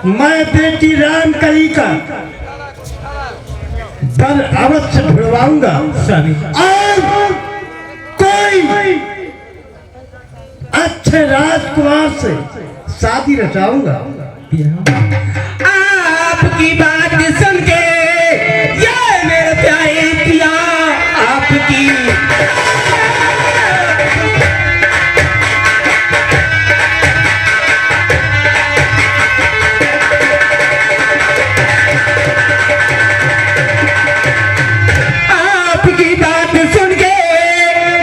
मैं बेटी राम कली का बर अवश्य ढुलवाऊंगा और कोई अच्छे राजकुमार से शादी रचाऊंगा। आपकी बात सुन के ये मेरे प्यारे पिया आपकी बात सुन के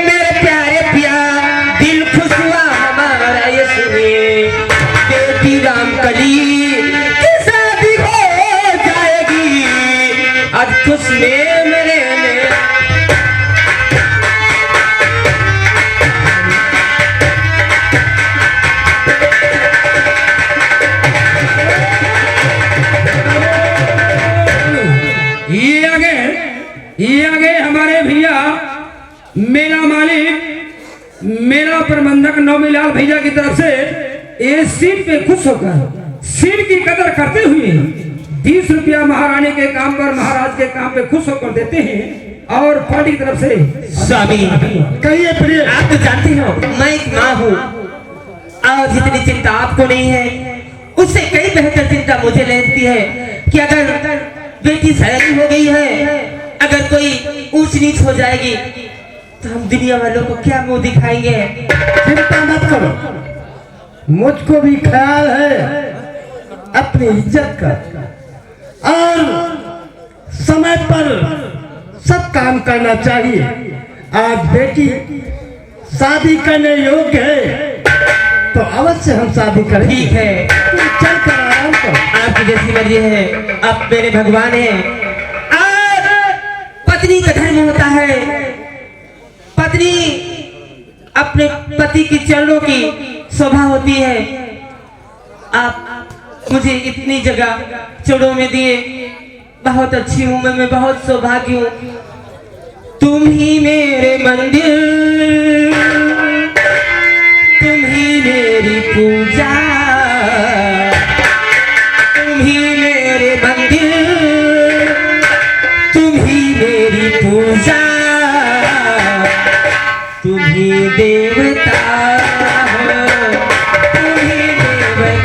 मेरे प्यारे पिया दिल खुश हुआ हमारा ये सुनिए बेटी राम कली की शादी हो जाएगी आज खुश में मेरे में। ये आगे हमारे भैया मेला मालिक मेला प्रबंधक नौमीलाल भैया की तरफ से ये सीट पे खुश होकर सीट की कदर करते हुए 20 रुपया महारानी के काम पर महाराज के काम पे खुश होकर देते हैं और पार्टी की तरफ से स्वामी कहिए प्रिय। आप तो जानते हो मैं एक माँ हूँ और जितनी चिंता आपको नहीं है उससे कई बेहतर चिंता मुझे रहती है कि अगर बेटी सयानी हो गई है अगर कोई ऊंच नीच हो जाएगी तो हम दुनिया वालों को क्या मुंह दिखाएंगे। चिंता मत करो, मुझको भी ख्याल है अपनी इज्जत का और समय पर सब काम करना चाहिए। आज बेटी शादी करने योग्य है तो अवश्य हम शादी करें। ठीक है चल कर आराम करो। आपकी जैसी मर्जी है आप मेरे भगवान हैं। पत्नी का धर्म होता है पत्नी अपने पति की चरणों की शोभा होती है। आप मुझे इतनी जगह चरणों में दिए बहुत अच्छी हूँ मैं बहुत सौभाग्य हूँ। तुम ही मेरे मंदिर तुम ही मेरी पूजा तुम ही मेरे मंदिर तुम ही मेरी पूजा तुम ही देवता हो तुम ही देवता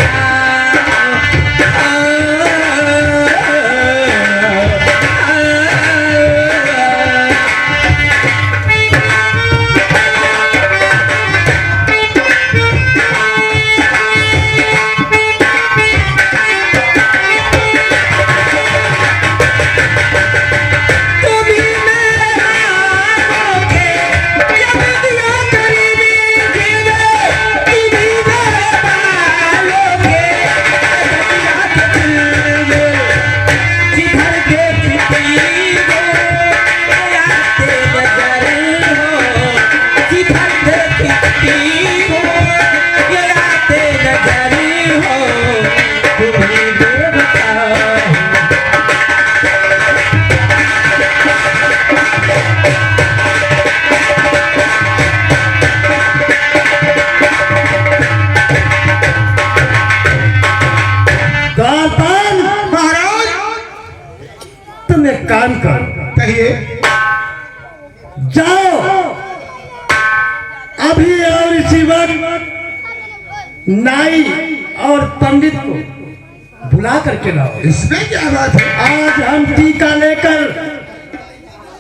काम कर कहिए जाओ अभी और इसी वक्त नाई और पंडित को बुला करके लाओ। इसमें क्या बात है? आज हम टीका लेकर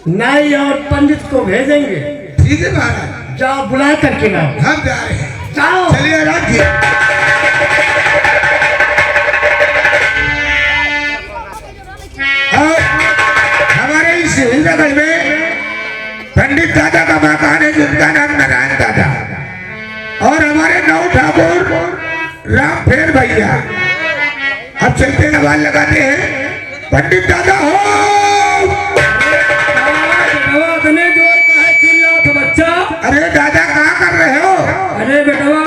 नाई और पंडित को भेजेंगे। ठीक है महाराज जाओ बुला करके लाओ। हम जा रहे हैं। जाओ चलिए राखिए। हिंदगढ़ में पंडित दादा का मकान है जिनका नाम नारायण दादा और हमारे नौ ठाकुर राम फेर भैया अब चलते नवाज लगाते हैं। पंडित दादा हो बच्चा। अरे दादा कहाँ कर रहे हो? अरे बेटवा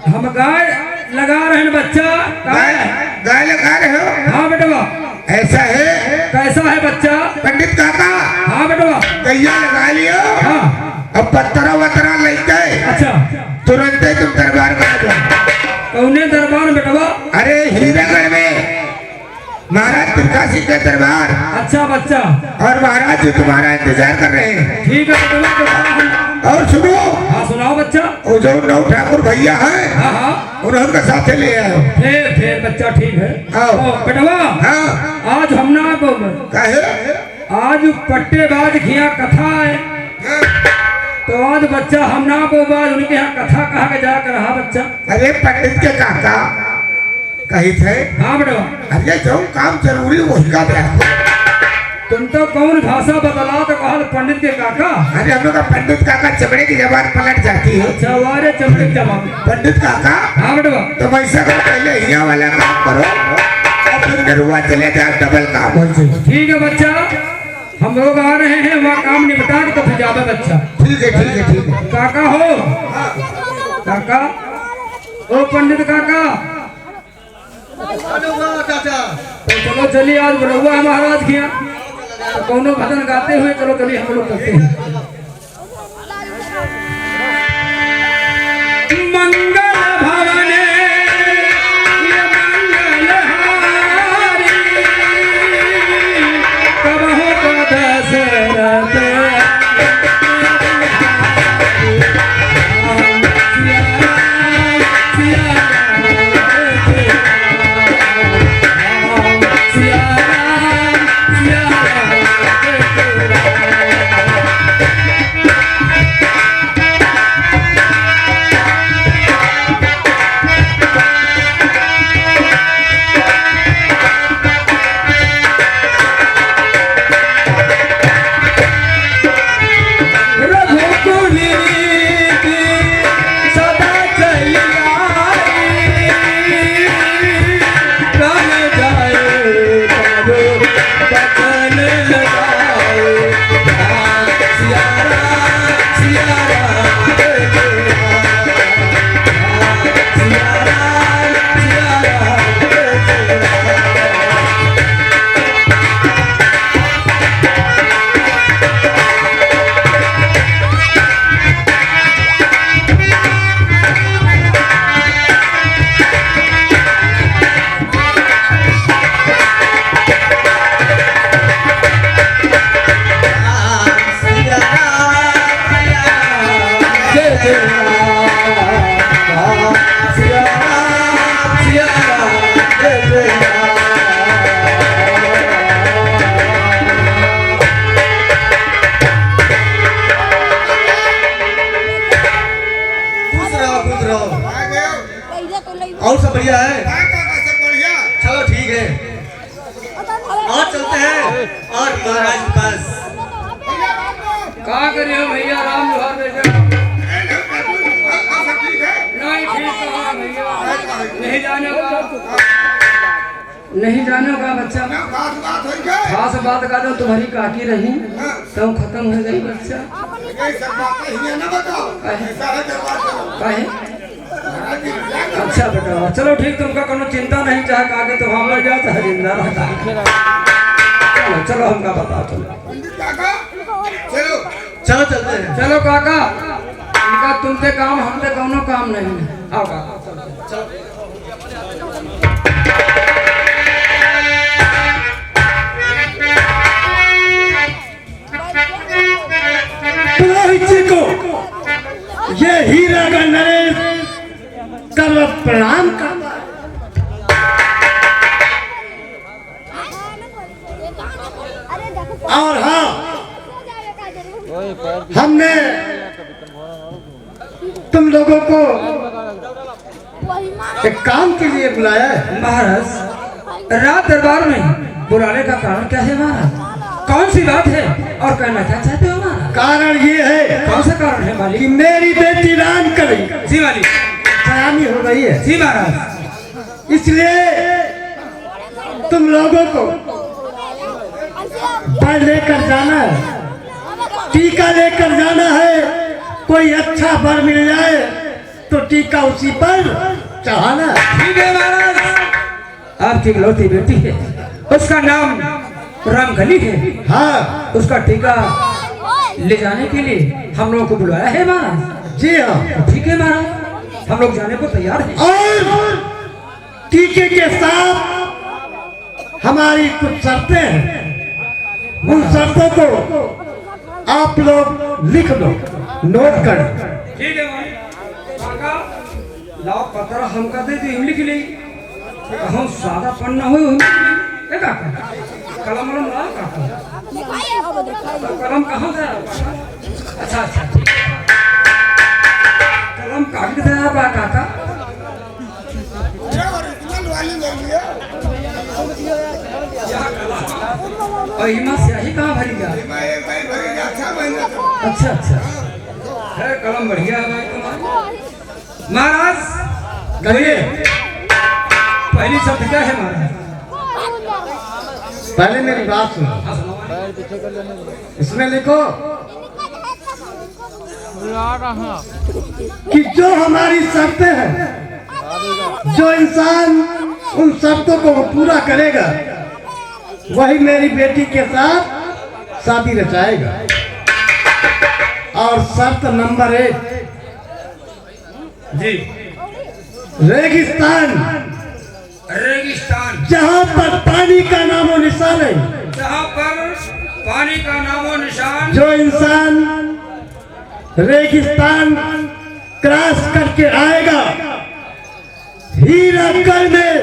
हम गाय लगा रहे हैं बच्चा। गाय लगा रहे हो? हाँ बेटवा। ऐसा है? कैसा है बच्चा? पंडित काका। हाँ बेटवा। गैया लगा लियो। हाँ। अब पत्थरा वतरा लेके अच्छा तुरंत तुम दरबार में आ जाओ। कौने दरबार बेटवा? अरे तिरकासी के दरबार अच्छा बच्चा, और महाराज जी तुम्हारा इंतजार कर रहे हैं। ठीक है बेटवा, तो हम- और सुनो, हाँ सुनाओ बच्चा। वो जो नौ ठाकुर भैया हैं हाँ हाँ, उन्होंने साथे ले आए। फिर बच्चा ठीक है। आओ। ओ, बेटवा हाँ आज हम ना को कहे आज पट्टेबाज खिया कथा है, तो आज बच्चा हम ना को बाद उनके यहाँ कथा कहा के जाकर रहा बच्चा। अरे पंडित के काका कही थे, हाँ बेटवा, अरे जो काम जरूरी वही का देखो। तुम तो कौन भाषा बदला तो कहा पंडित के काका। अरे हम लोग का पंडित काका चमड़े की जबान पलट जाती है। अच्छा वारे चमड़े के जवाब। पंडित काका हाँ बेटवा, तुम ऐसा करो, पहले यहाँ वाला काम करो और फिर नरुआ चले जाओ, डबल काम हो जाए। ठीक है बच्चा, हम लोग आ रहे हैं, वहाँ काम निपटा के तो फिर जावे बच्चा। ठीक है ठीक है ठीक है। काका हो, काका, ओ पंडित काका, तो चलो चलिए आज बुलवा है महाराज किया, तो कौनो भजन गाते हुए चलो चलिए हम लोग करते हैं। मंगल भवने ये मंगलहारी, कबहु को दशरथ और सब बढ़िया है। सब बढ़िया। चलो ठीक है, और चलते हैं और महाराज के पास। का करिए भैया, राम जोहार बेटा। नहीं ठीक कहा भैया, नहीं जाने का, नहीं जाने का बच्चा। खास बात का जो तुम्हारी काकी रही तो खत्म हो गई बच्चा। काहे? अच्छा बेटा, चलो ठीक, तुमका कोनो चिंता नहीं, चाहे आगे तो हम मर जाते हैं जिंदा रहता। चलो चलो हमका बताओ, चलो चलो चलते हैं। चलो काका, इनका तुमसे काम हमसे कोनो काम नहीं है। आओ काका चलो। पुरोहित जी को ये हीरा का नरेश कर प्रणाम कर। और हाँ, हमने तुम लोगों को एक काम के लिए बुलाया है। महाराज, रात दरबार में बुलाने का कारण क्या है महाराज? कौन सी बात है और कहना क्या चाहते हो महाराज? कारण ये है, कौन सा कारण है मालिक? कि मेरी बेटी रान करी जी मालिक। सयानी हो गई है, जी महाराज। इसलिए तुम लोगों को पर लेकर जाना है, टीका लेकर जाना है। कोई अच्छा वर मिल जाए तो टीका उसी पर चढ़ाना है। ठीक है महाराज, आपकी इकलौती बेटी है, उसका नाम रामगली है। हाँ उसका टीका ले जाने के लिए हम लोगों को बुलाया है महाराज। जी हाँ, ठीक है महाराज, हम लोग जाने को तैयार हैं। और टीके के साथ हमारी कुछ शर्तें हैं, उन शर्तों को आप लोग लिख लो, नोट कर लो। ठीक है मालिक। काका लाओ पत्र हमका दे दे लिख ली। हम सादा पन्ना हो ए काका कलम वलम लाओ काका। तो कलम कहाँ से आया? अच्छा अच्छा ठीक है। कलम कागज से आया बा काका। और इमा स्याही कहाँ भरी गया? अच्छा अच्छा है कलम बढ़िया है भाई तुम्हारा। महाराज कहिए, पहली शब्द क्या है महाराज? पहले मेरी बात सुनो, इसमें लिखो कि जो हमारी शर्तें हैं, जो इंसान उन शर्तों को पूरा करेगा वही मेरी बेटी के साथ शादी रचाएगा। और शर्त नंबर 1, जी रेगिस्तान, रेगिस्तान जहाँ पर पानी का नामो निशान है, जहाँ पर पानी का नामो निशान। जो इंसान रेगिस्तान क्रॉस करके आएगा हीराकल में,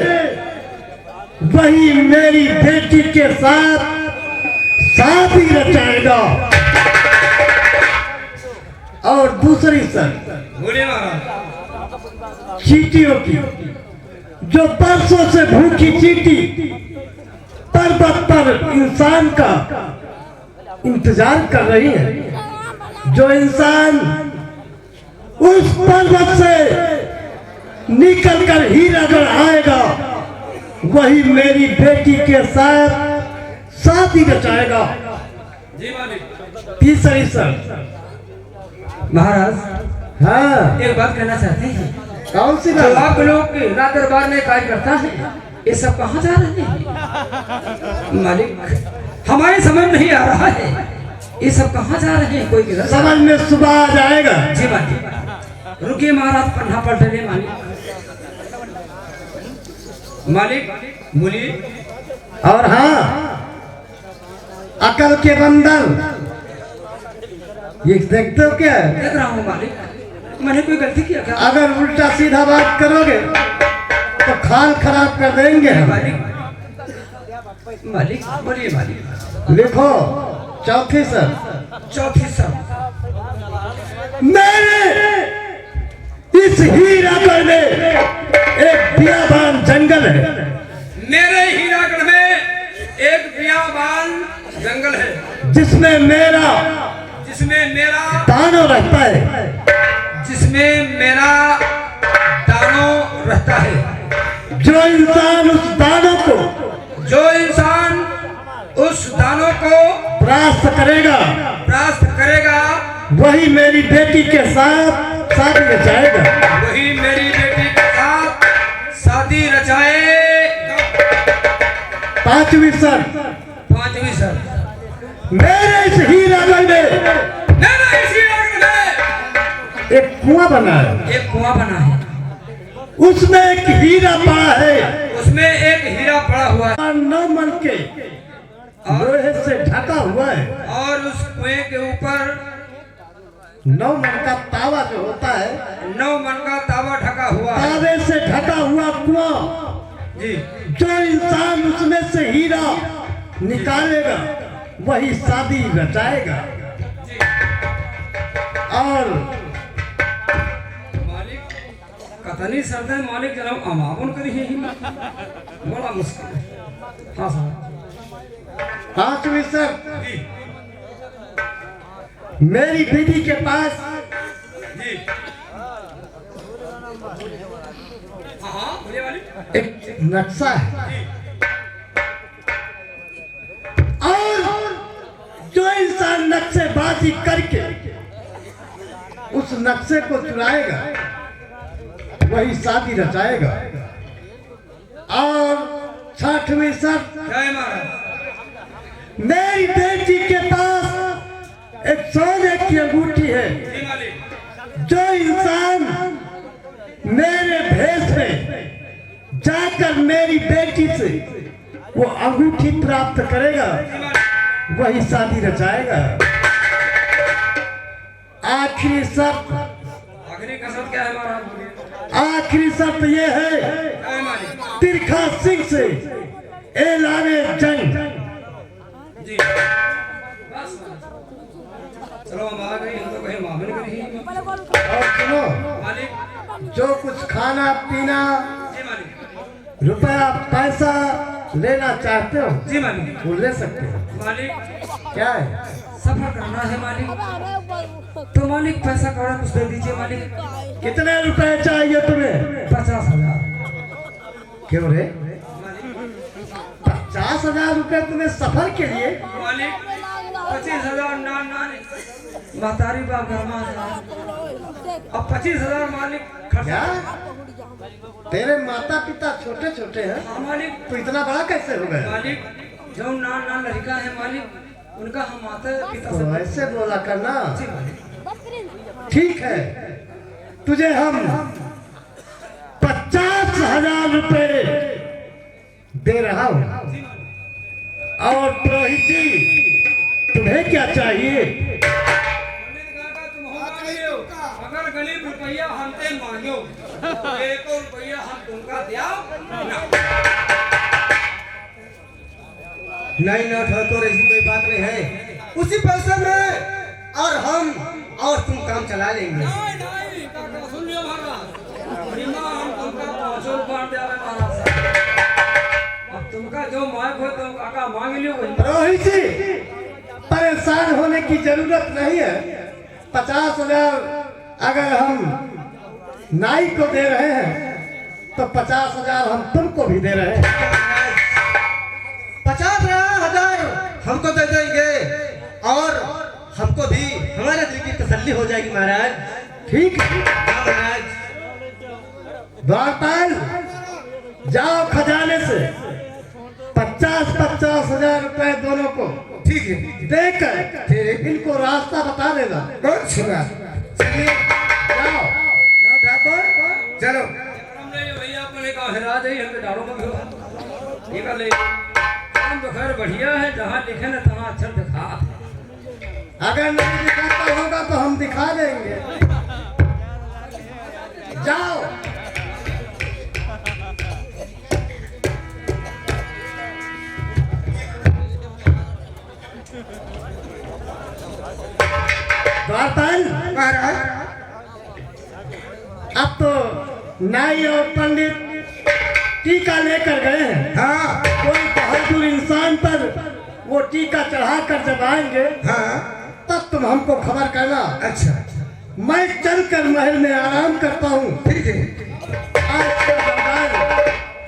वही मेरी बेटी के साथ शादी रचाएगा। और दूसरी शर्त, बोलिए महाराज। चींटियों की, जो बरसों से भूखी चींटी पर्वत पर इंसान का इंतजार कर रही है, जो इंसान उस पर्वत से निकलकर हीरागढ़ आएगा वही मेरी बेटी के साथ शादी रचाएगा। जी मालिक। तीसरी शर्त, महाराज हाँ एक बात कहना चाहते हैं। कौन सी जो बात? आप लोग के रात दरबार में कार्य करता है, ये सब कहाँ जा रहे हैं मालिक? हमारे समझ नहीं आ रहा है, ये सब कहाँ जा रहे हैं? कोई किधर समझ में सुबह आ जाएगा। जी मालिक। रुकिए महाराज, पन्ना पलट ले मालिक। मालिक बोलिए। और हाँ, अकल के बंदर, ये देखते हो क्या है? देख रहा हूँ मालिक। मैंने कोई गलती किया क्या? अगर उल्टा सीधा बात करोगे तो खाल खराब कर देंगे हम। मालिक मालिक बोलिए मालिक। लिखो चौथी सर, चौथी सब मेरे इस हीरागढ़ में एक बियाबान जंगल है, मेरे हीरागढ़ में एक बियाबान जंगल है जिसमें मेरा दानो रहता है, जिसमें मेरा दानो रहता है। जो इंसान उस दानों को प्राप्त करेगा वही मेरी बेटी के साथ शादी रचाएगा। वही मेरी बेटी के साथ शादी रचाएगा। पांचवी शर्त, पांचवी शर्त, मेरे इस हीरागढ़ में एक कुआं बना है, एक कुआं बना है, उसमें एक हीरा पड़ा है, उसमें एक हीरा पड़ा हुआ है और 9 मन के लोहे से ढका हुआ है, और उस कुएं के ऊपर 9 मन का तावा जो होता है, 9 मन का तावा ढका हुआ है। तावे से ढका हुआ कुआं, जी जो इंसान उसमें से हीरा निकालेगा वही शादी रचाएगा। और मालिक कतनी शर्त है मालिक, जनाब अमावन करी है ही बड़ा मुश्किल है। हाँ साहब। पांचवी शर्त, मेरी बीवी के पास जी हाँ बोलिए मालिक। एक नक्शा है, और जो इंसान नक्शेबाजी करके उस नक्शे को चुराएगा वही शादी रचाएगा। और 6वीं शर्त, जय महाराज। मेरी बेटी के पास एक सोने की अंगूठी है, जी मालिक। जो इंसान मेरे भेष में जाकर मेरी बेटी से वो अंगूठी प्राप्त करेगा वही शादी रचाएगा। आखिरी शर्त, आखिरी कसम क्या है महाराज? आखिरी शर्त ये है, क्या है मालिक? तिरखा सिंह से ऐलाने जंग। जी बस चलो हम आ गए, हम तो कहीं मामले में नहीं। और सुनो, मालिक जो कुछ खाना पीना जी मालिक, रुपया पैसा लेना चाहते हो जी मालिक, वो ले सकते हो। मालिक क्या है? सफर करना है मालिक, तो मालिक पैसा कौड़ा कुछ दे दीजिए मालिक। कितने रुपए चाहिए तुम्हें? 50,000 क्यों रे? 50,000 रुपए तुम्हें सफर के लिए? मालिक 25,000 नान महतारी बाप घर में अब 25,000 मालिक खर्च। क्या तेरे माता पिता छोटे छोटे हैं? हाँ मालिक, तो इतना बड़ा कैसे हो गया? मालिक जो नान लड़का है मालिक, उनका हम माता पिता तो से ऐसे बोला करना। जी मालिक। ठीक है, तुझे हम 50,000 रुपए दे रहा हूँ। और पुरोहित जी तुम्हें क्या चाहिए? अगर गरीब रुपया हमसे मांगो, एक रुपया हम तुमका दिया नहीं ना ठाकुर, ऐसी कोई बात नहीं है। उसी पैसे में और हम और तुम काम चला लेंगे। नहीं काका सुन लियो महाराज, बीमा हम तुमका 500 रुपया दे रहे महाराज साहब। अब तुमका जो मांग हो तो काका मांग लियो वही। पुरोहित जी परेशान होने की जरूरत नहीं है। 50,000 अगर हम नाई को दे रहे हैं तो 50,000 हम तुमको भी दे रहे हैं। 50,000 हमको दे देंगे और हमको भी हमारे दिल की तसल्ली हो जाएगी महाराज। ठीक है, हाँ महाराज। द्वारपाल जाओ खजाने से 50,000 रुपए दोनों को ठीक है, देकर इनको रास्ता बता देना। बहुत शुक्रिया। चलिए जाओ। ना ठाकुर, चलो। हमने ये भैया अपने कहा हरा दे, हम डालो मत हो ये कर ले। काम तो खैर बढ़िया है, जहाँ लिखे ना तहाँ अक्षर दिखा। अगर नहीं दिखाता होगा तो हम दिखा देंगे। जाओ। द्वारपाल महाराज, अब तो नाई और पंडित टीका लेकर गए हैं। हाँ कोई बहादुर इंसान पर वो टीका चढ़ाकर जब आएंगे हाँ, तब तुम हमको खबर करना। अच्छा मैं चलकर महल में आराम करता हूँ। ठीक है। आज का दरबार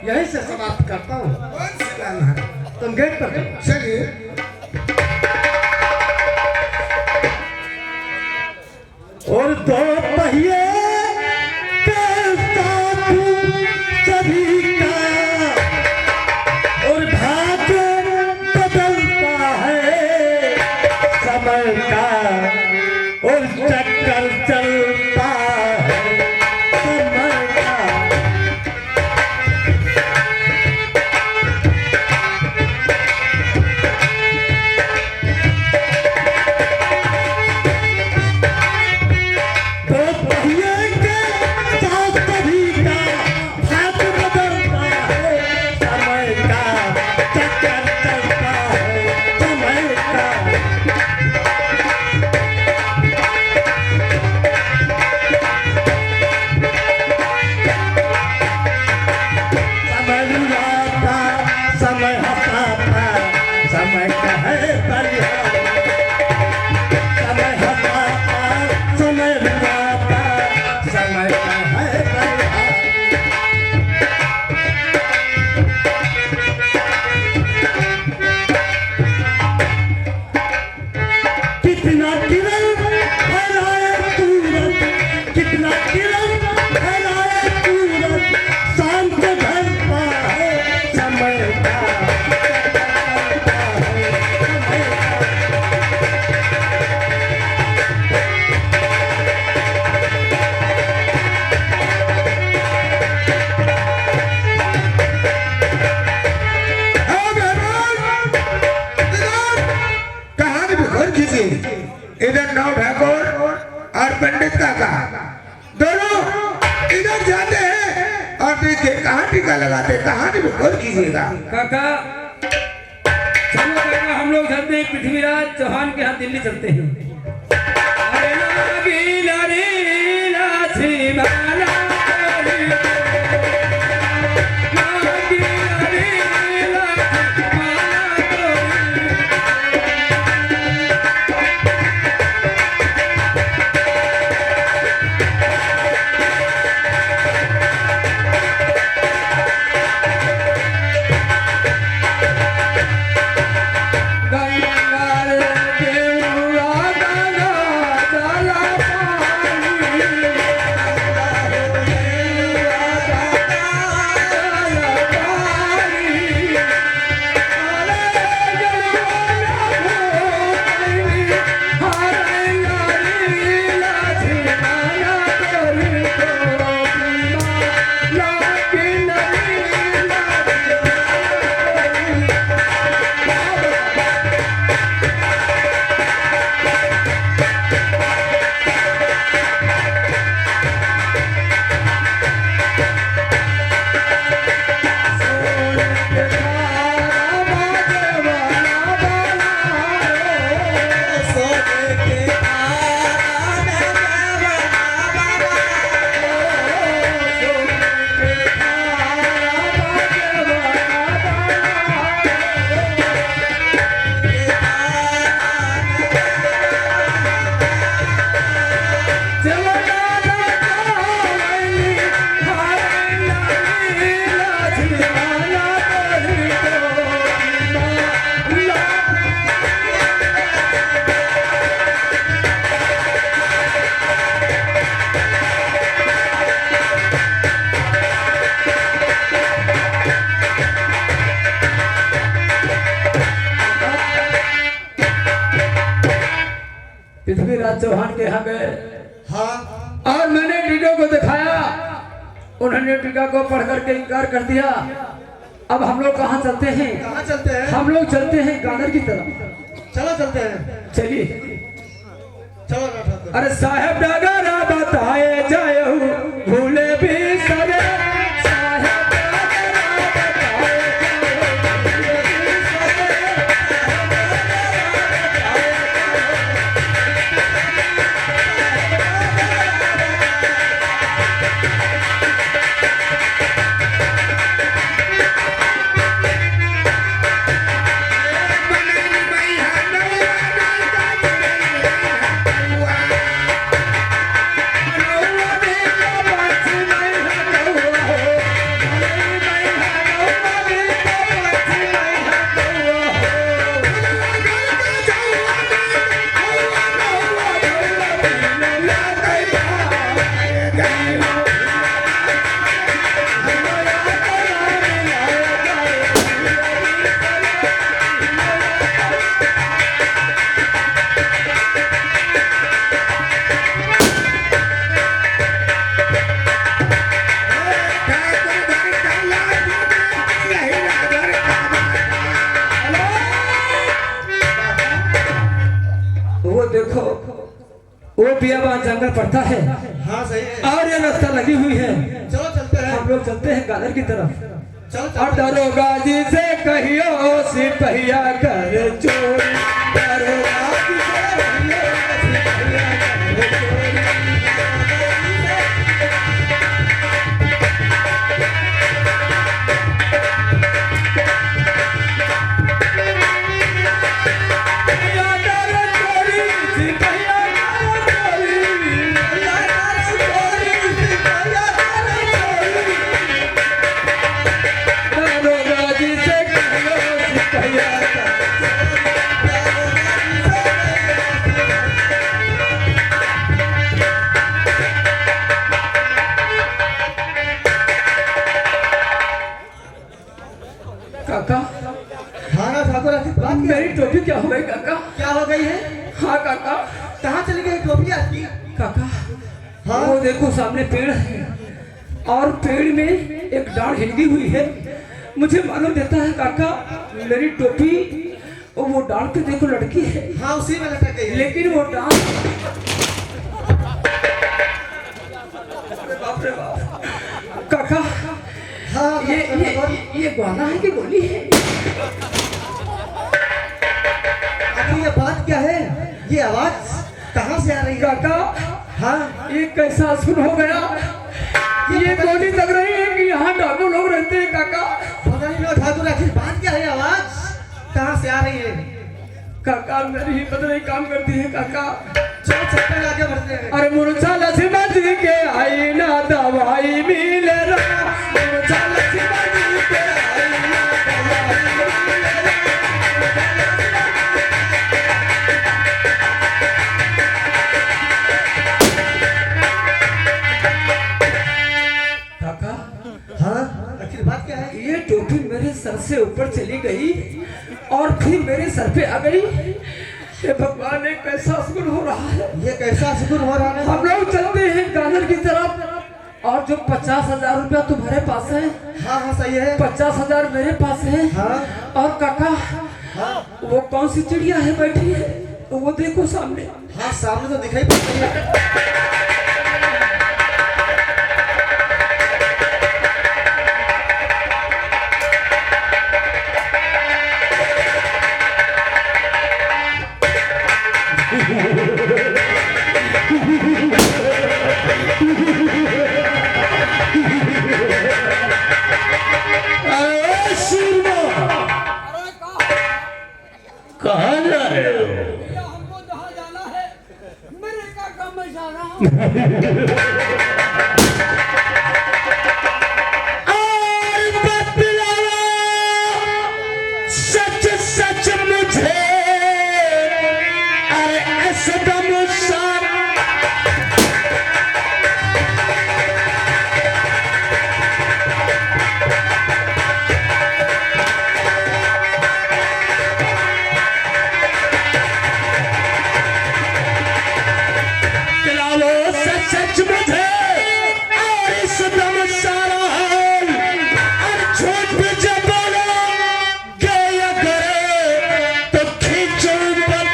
यहीं से समाप्त करता हूँ। बहुत शुक्रिया महाराज। तुम गेट पर जाओ। चलिए। और 2 पहिए के साथ सभी का और भाग्य बदलता है समय का और चक्कर चलता है समय का। टीका लगाते कहानी में गौर कीजिएगा। काका चलो काका, हम लोग चलते हैं पृथ्वीराज चौहान के यहाँ दिल्ली चलते हैं। अरे लागी लारी लाछी माला लागी लारी लाछी माला। पृथ्वीराज चौहान के यहाँ गए हाँ और मैंने टीका को दिखाया, उन्होंने टीका को पढ़ करके इनकार कर दिया। अब हम लोग कहाँ चलते हैं? कहाँ चलते हैं? हम लोग चलते हैं गागर की तरफ। चलो चलते हैं। चलिए चलो ना ठाकुर। अरे साहेब डागरा बताए जाए भूले भी सरे साहेब डागरा बताए देखो वो बियाबान जंगल पड़ता है हाँ सही है। और ये रास्ता लगी हुई है। चलो चलते हैं। हम लोग चलते हैं गादर की तरफ। चलो और दरोगा जी से कहियो सिपहिया कर चोरी, दरोगा जी से कहियो सिपहिया कर चोरी। काका हाँ ना ठाकुर ऐसी बात क्या मेरी टोपी क्या हो गई काका? क्या हो गई है? हाँ काका। कहाँ चली गई टोपी आपकी? काका हाँ? वो देखो सामने पेड़ है और पेड़ में एक डाल हिलगी हुई है। मुझे मालूम देता है काका मेरी टोपी और वो डाल पे देखो लड़की है। हाँ उसी में लटक गई है। लेकिन वो डाल बाप रे बाप काका हाँ, ये ग्वाला है कि गोली है? आखिर ये बात क्या है? ये आवाज कहाँ से आ रही है? काका हाँ, ये कैसा असुर हो गया? ये गोली लग रही है कि यहाँ डाकू लोग रहते हैं काका? पता नहीं लो ठाकुर, आखिर बात क्या है? आवाज कहाँ से आ रही है? काका मेरी हिम्मत नहीं काम करती है काका। चलो चक्कर आगे बढ़ते हैं। अरे मुर्चा लक्ष्मण जी के आई ना दवाई मिले रहा, मुर्चा लक्ष्मण जी के आई ना दवाई मिले रहा। काका हाँ, आखिर बात क्या है? ये टोपी मेरे सर से ऊपर चली गई और फिर मेरे सर पे आ गई। ये भगवान ने कैसा असुर हो रहा है। ये कैसा सुकून हो रहा है? हम लोग चलते हैं गाजर की तरफ और जो 50,000 रुपया तुम्हारे पास है, हाँ हाँ सही है। 50,000 मेरे पास है। हाँ और काका हाँ वो कौन सी चिड़िया है बैठी है, तो वो देखो सामने। हाँ, सामने तो दिखाई पड़ रही है। अरे सुनो, कहाँ जा रहे हो? हमको जहाँ जाना है, मेरे काका मैं जा रहा हूँ। और बतलाओ सच सच मुझे, अरे असदम सारा बतलाओ सच सच मुझे, और इस दम सारा हाल, और झूठ भी जब बोलो गया करे तो खींचो ऊपर।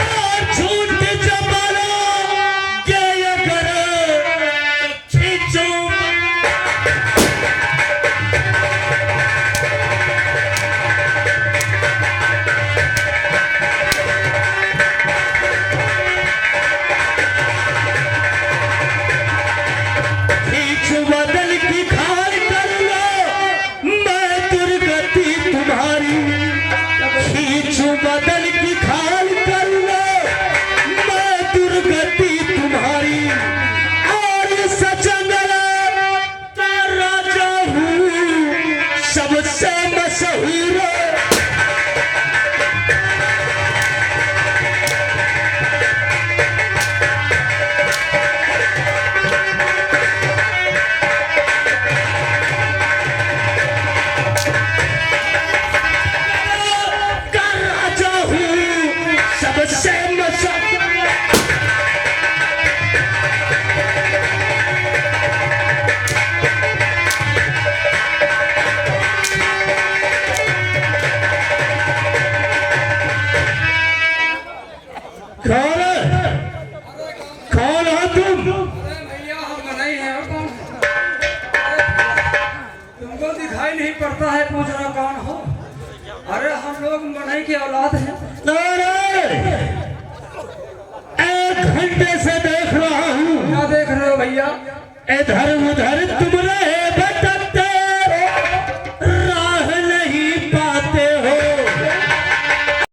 और झूठ भी जब बोलो गया करे तो खींचो ऊपर। खींच बदल की खाल कर लो, मैं दुर्गति तुम्हारी। खींच बदल की खाल कर लो, मैं दुर्गति तुम्हारी। और सजन का राजा हूँ, सबसे मशहूर। का राजा हूँ, सबसे मशहूर। कौन है? कौन हो तुम? अरे भैया हम नहीं है, और कौन है? तुमको दिखाई नहीं पड़ता है, पूछ रहा कौन हो? अरे हम लोग मनई की औलाद हैं। अरे, एक घंटे से देख रहा हूँ, क्या देख रहे हो भैया? इधर उधर तुम रहे